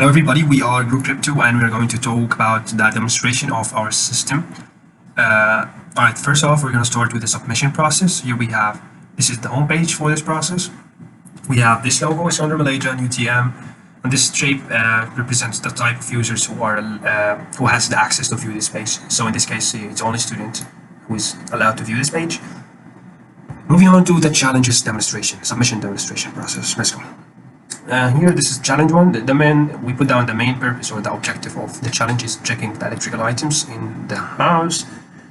Hello everybody, we are Group Crypto and we're going to talk about the demonstration of our system. Alright, first off we're going to start with the submission process. Here we have, this is the home page for this process. We have this logo, is under Malaysia, UTM, and this shape represents the type of users who has the access to view this page. So in this case it's only student who is allowed to view this page. Moving on to the challenges demonstration, submission demonstration process. Let's go. Here, this is challenge one. We put down the main purpose or the objective of the challenge is checking the electrical items in the house.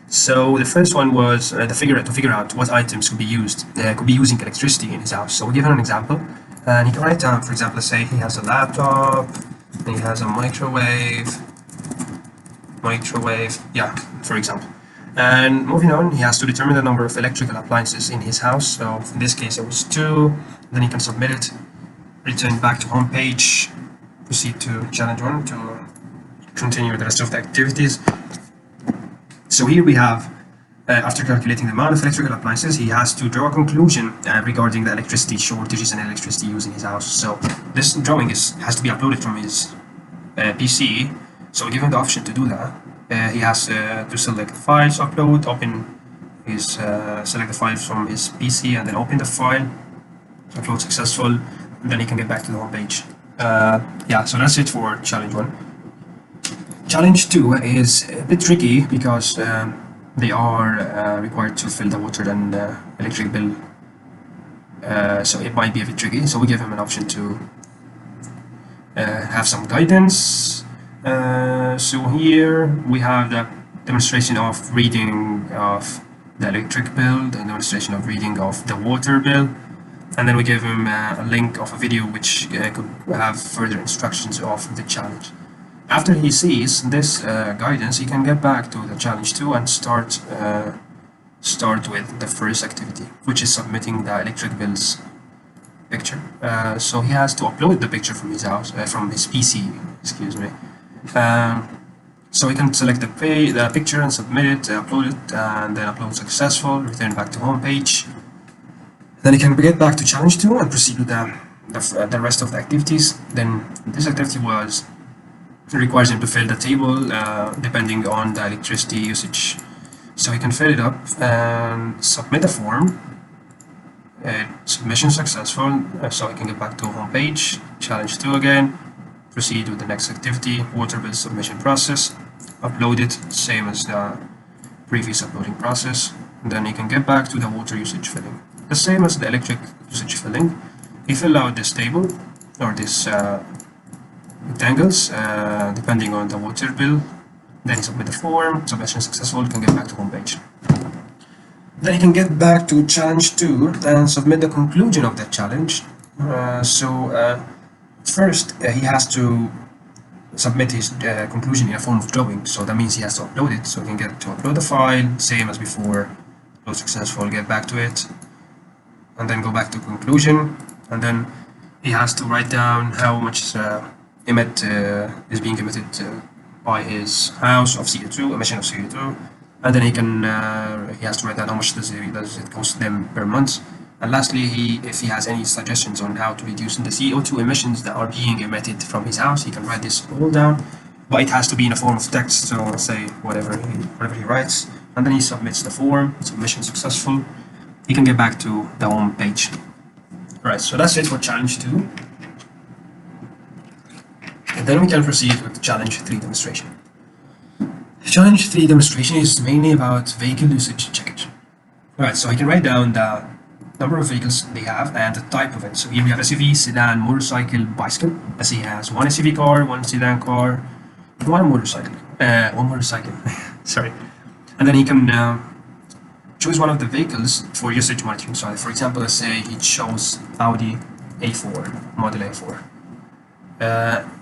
So the first one was to figure out what items could be using electricity in his house. So we give him an example, and he can write down, for example, let's say he has a laptop, and he has a microwave, yeah, for example. And moving on, he has to determine the number of electrical appliances in his house. So in this case, it was 2. Then he can submit it. Return back to home page, proceed to challenge 1 to continue the rest of the activities. So here we have, after calculating the amount of electrical appliances, he has to draw a conclusion regarding the electricity shortages and electricity use in his house. So this drawing has to be uploaded from his PC. So given the option to do that, he has to select files, upload, select the files from his PC and then open the file, upload successful. Then he can get back to the home page. Yeah, so that's it for challenge 1. Challenge 2 is a bit tricky because they are required to fill the water and electric bill. So it might be a bit tricky. So we give him an option to have some guidance. So here we have the demonstration of reading of the electric bill, the demonstration of reading of the water bill. And then we give him a link of a video which could have further instructions of the challenge. After he sees this guidance, he can get back to the challenge 2 and start with the first activity, which is submitting the electric bills picture. So he has to upload the picture from his house, from his PC, excuse me. So he can select the picture and submit it, upload it, and then upload successful, return back to home page. Then he can get back to challenge 2 and proceed with the rest of the activities. Then this activity requires him to fill the table depending on the electricity usage. So he can fill it up and submit the form. Submission successful, so he can get back to home page. Challenge 2 again. Proceed with the next activity, water bill submission process. Upload it, same as the previous uploading process. And then he can get back to the water usage filling. The same as the electric usage filling. He fill out this table or this rectangles depending on the water bill. Then he submit the form, submission successful, can get back to home page. Then he can get back to challenge 2 and submit the conclusion of that challenge. First he has to submit his conclusion in a form of drawing. So that means he has to upload it. So he can get to upload the file, same as before, upload successful, get back to it. And then go back to conclusion, and then he has to write down how much is being emitted by his house of CO2, emission of CO2, and then he has to write down how much does it cost them per month. And lastly, if he has any suggestions on how to reduce the CO2 emissions that are being emitted from his house, he can write this all down, but it has to be in a form of text. So let's say whatever he writes, and then he submits the form, submission successful. He can get back to the home page. Alright, so that's it for challenge 2. And then we can proceed with challenge 3 demonstration. Challenge 3 demonstration is mainly about vehicle usage checkage. Alright, so he can write down the number of vehicles they have and the type of it. So here we have SUV, sedan, motorcycle, bicycle. As he has one SUV car, one sedan car, one motorcycle. Sorry. And then he can choose one of the vehicles for usage monitoring. So for example, let's say he chose Audi A4, model A4.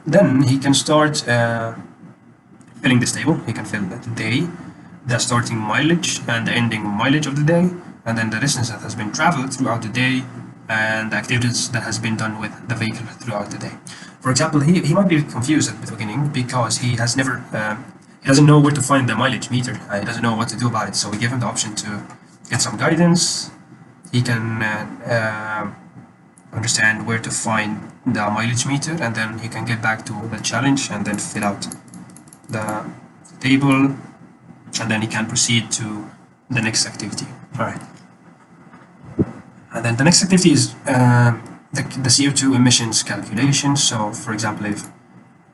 Then he can start filling this table. He can fill the day, the starting mileage and the ending mileage of the day, and then the distance that has been traveled throughout the day and the activities that has been done with the vehicle throughout the day. For example, he might be confused at the beginning because he has never he doesn't know where to find the mileage meter. He doesn't know what to do about it. So we give him the option to get some guidance. He can understand where to find the mileage meter, and then he can get back to the challenge and then fill out the table, and then he can proceed to the next activity. All right. And then the next activity is the CO2 emissions calculation. So for example,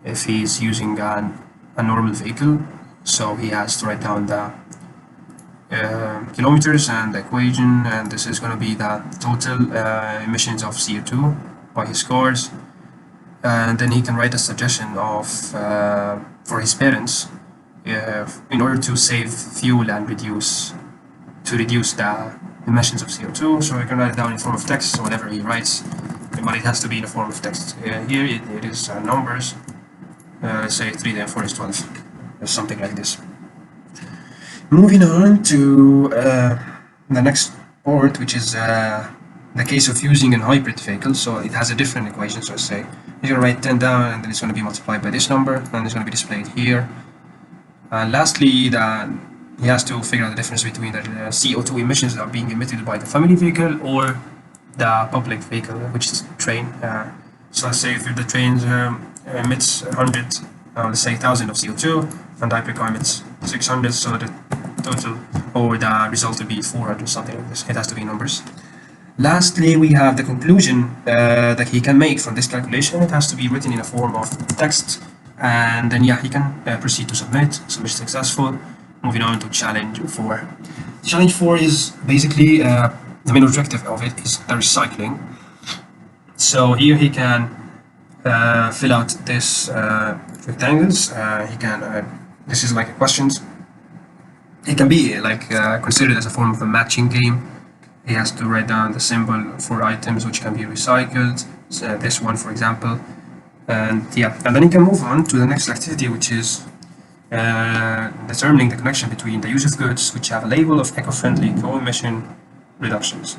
if he's using a normal vehicle, so he has to write down the kilometers and the equation, and this is going to be the total emissions of CO2 by his cars. And then he can write a suggestion of for his parents in order to save fuel and reduce the emissions of CO2. So you can write it down in form of text, so whatever he writes, but it has to be in the form of text. Here it is numbers. Let's say 3 and 4 is 12, or something like this. Moving on to the next part, which is the case of using an hybrid vehicle. So it has a different equation. So let's say you're going to write 10 down, and then it's going to be multiplied by this number, and it's going to be displayed here. Lastly, he has to figure out the difference between the CO2 emissions that are being emitted by the family vehicle or the public vehicle, which is train. So let's say if the train emits 100, let's say 1,000 of CO2, and the hypercar emits 600, so the total or the result will be 400, something like this. It has to be numbers. Lastly, we have the conclusion that he can make from this calculation. It has to be written in a form of text, and then yeah, he can proceed to submit. Submission successful. Moving on to challenge 4. Challenge 4 is basically the main objective of it is the recycling. So here he can fill out this rectangles. He can this is like questions. It can be like considered as a form of a matching game. He has to write down the symbol for items which can be recycled. So this one, for example, and yeah, and then he can move on to the next activity, which is determining the connection between the use of goods which have a label of eco-friendly co-emission reductions.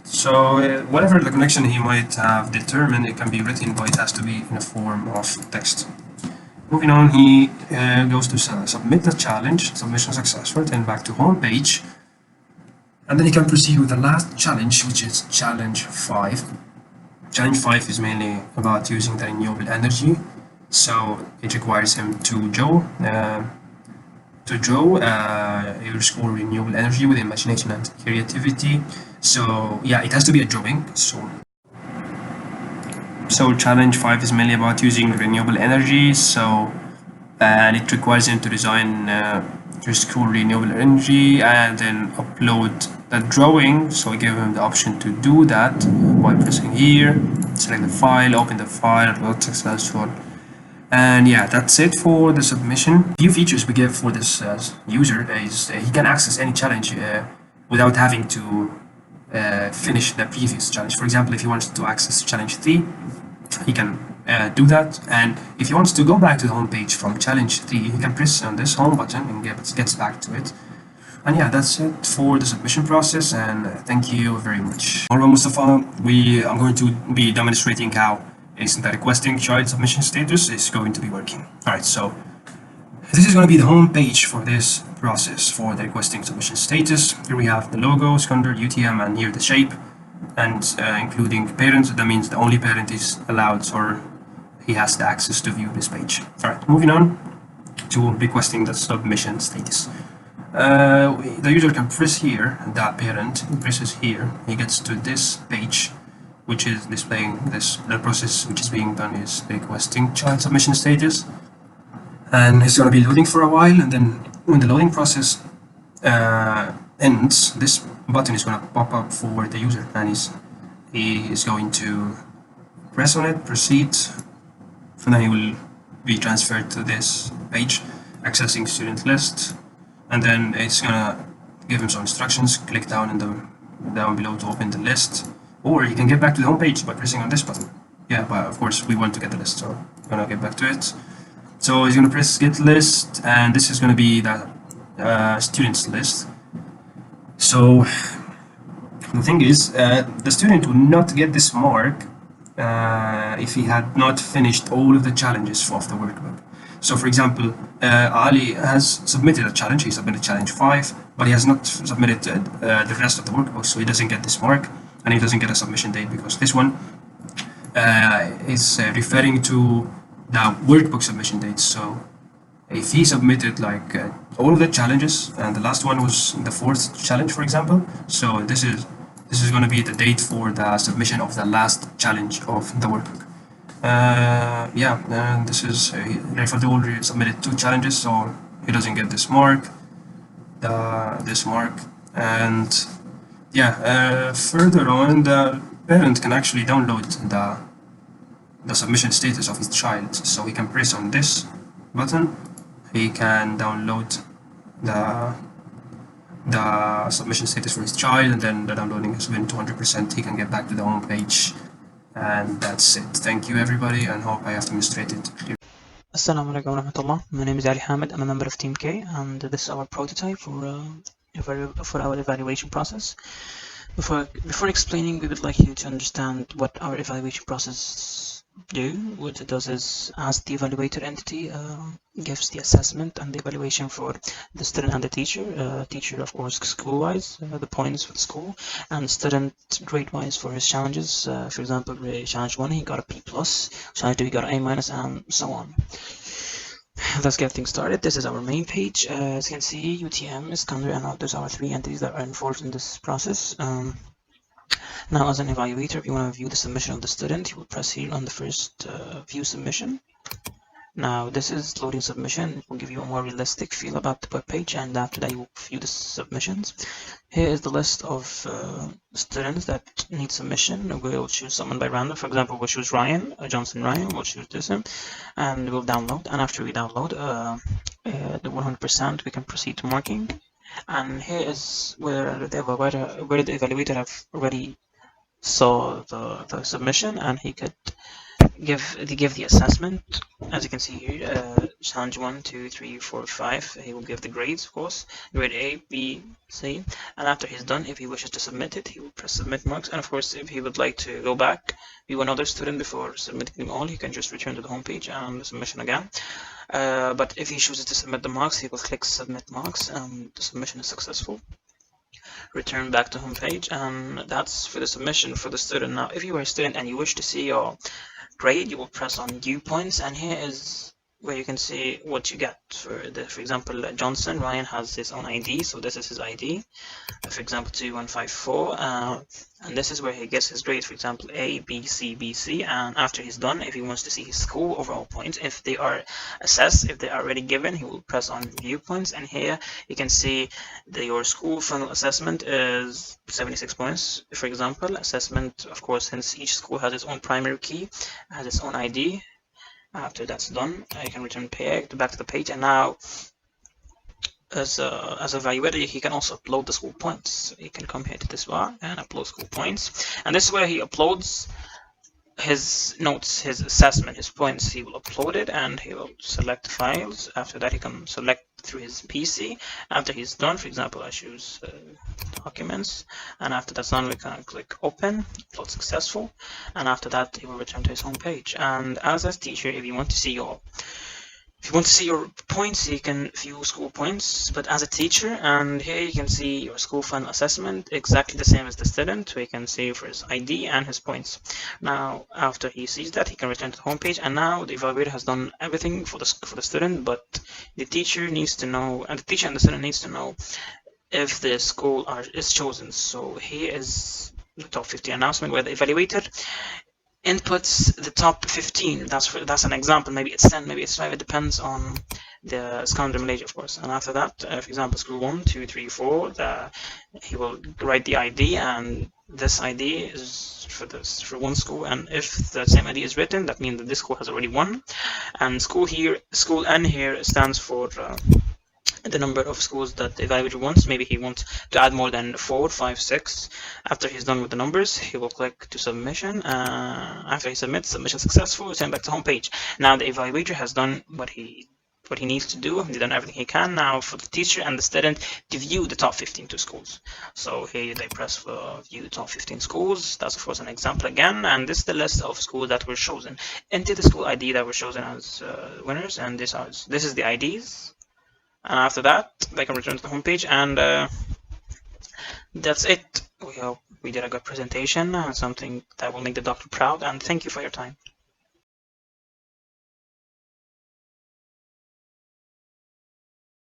So whatever the connection he might have determined, it can be written, but it has to be in a form of text. Moving on, he goes to submit the challenge, submission successful, then back to home page, and then he can proceed with the last challenge, which is challenge 5. Challenge 5 is mainly about using the renewable energy. So it requires him to draw your score renewable energy with imagination and creativity. So yeah, it has to be a drawing. So challenge 5 is mainly about using renewable energy. So and it requires him to design to score renewable energy and then upload the drawing. So we give him the option to do that by pressing here, select the file, open the file, upload successful. And yeah, that's it for the submission. Few features we give for this user is he can access any challenge without having to finish the previous challenge. For example, if he wants to access challenge 3, he can do that. And if he wants to go back to the home page from challenge 3, he can press on this home button and gets back to it. And yeah, that's it for the submission process, and thank you very much. Marwan, Mostafa, I'm going to be demonstrating how the requesting child submission status is going to be working. Alright, so this is going to be the home page for this process for the requesting submission status. Here we have the logo, secondary, UTM, and here the shape, and including parents. That means the only parent is allowed, or he has the access to view this page. Alright, moving on to requesting the submission status. The user can press here, that parent presses here, he gets to this page, which is displaying this. The process which is being done is requesting child submission status, and it's going to be loading for a while, and then when the loading process ends, this button is going to pop up for the user, and he is going to press on it, proceed, and then he will be transferred to this page, accessing student list, and then it's going to give him some instructions. Click down below to open the list. Or you can get back to the home page by pressing on this button. Yeah, but of course we want to get the list, so I'm gonna get back to it. So he's gonna press get list, and this is gonna be the students list. So the thing is, the student would not get this mark if he had not finished all of the challenges of the workbook. So for example, Ali has submitted a challenge. He submitted challenge 5, but he has not submitted the rest of the workbook, so he doesn't get this mark. And he doesn't get a submission date because this one is referring to the workbook submission dates. So if he submitted like all of the challenges and the last one was the fourth challenge, for example, so this is going to be the date for the submission of the last challenge of the workbook. Yeah, and this is RIFADUL submitted 2 challenges, so he doesn't get this mark, this mark, and yeah, further on, the parent can actually download the submission status of his child. So he can press on this button, he can download the submission status for his child, and then the downloading has been 200%. He can get back to the home page, and that's it. Thank you everybody, and hope I have demonstrated clearly. Assalamu alaikum wa rahmatullah. My name is Ahmed. I'm a member of Team K, and this is our prototype for our evaluation process. Before explaining, we would like you to understand what our evaluation process do. What it does is, as the evaluator entity, gives the assessment and the evaluation for the student and the teacher. Teacher, of course, school-wise, the points for the school, and student grade-wise for his challenges. For example, challenge 1, he got a B+, challenge 2, he got an A-, and so on. Let's get things started. This is our main page. As you can see, UTM, Iskander, and others are 3 entities that are involved in this process. Now, as an evaluator, if you want to view the submission of the student, you will press here on the first view submission. Now, this is loading submission. It will give you a more realistic feel about the web page, and after that, you will view the submissions. Here is the list of students that need submission. We'll choose someone by random. For example, we'll choose Ryan, Johnson Ryan. We'll choose this, and we'll download. And after we download the 100%, we can proceed to marking. And here is where the evaluator have already saw the submission, and he could give the assessment. As you can see here, challenge 1, 2, 3, 4, 5. He will give the grades, of course, grade A, B, C. And after he's done, if he wishes to submit it, he will press submit marks. And of course, if he would like to go back, view another student before submitting them all, he can just return to the home page and the submission again. But if he chooses to submit the marks, he will click submit marks, and the submission is successful. Return back to home page, and that's for the submission for the student. Now, if you are a student and you wish to see your grade, you will press on view points, and here is where you can see what you get. For example, Johnson Ryan has his own ID, so this is his ID. For example, 2154, and this is where he gets his grade. For example, A, B, C, B, C. And after he's done, if he wants to see his school overall points, if they are assessed, if they are already given, he will press on view points, and here you can see your school final assessment is 76 points. For example, assessment, of course, since each school has its own primary key, has its own ID. After that's done, I can return back to the page, and now as a evaluator, he can also upload the school points. He can come here to this bar and upload school points, and this is where he uploads his notes, his assessment, his points. He will upload it, and he will select files. After that, he can select through his PC. After he's done, for example, I choose documents, and after that's done, we can click open, upload successful, and after that, he will return to his home page. And as a teacher, if you want to see your points, you can view school points, but as a teacher, and here you can see your school final assessment, exactly the same as the student. We can see for his ID and his points. Now, after he sees that, he can return to the home page, and now the evaluator has done everything for the student, but the teacher needs to know, and the teacher and the student needs to know if the school is chosen. So here is the top 50 announcement where the evaluator inputs the top 15. That's an example. Maybe it's 10, maybe it's 5. It depends on the Iskander Malaysia, of course. And after that, for example, school 1, 2, 3, 4, he will write the ID, and this ID is for one school. And if the same ID is written, that means that this school has already won. And school N here stands for the number of schools that the evaluator wants. Maybe he wants to add more than 4, 5, 6. After he's done with the numbers, he will click to submission. After he submits, submission successful, send back to home page. Now the evaluator has done what he needs to do. He's done everything he can. Now for the teacher and the student to view the top 15 schools. So here they press for view the top 15 schools. That's of course an example again, and this is the list of schools that were chosen. Enter the school ID that were chosen as winners, and this is the IDs. And after that, they can return to the home page, and that's it. We hope we did a good presentation, something that will make the doctor proud, and thank you for your time.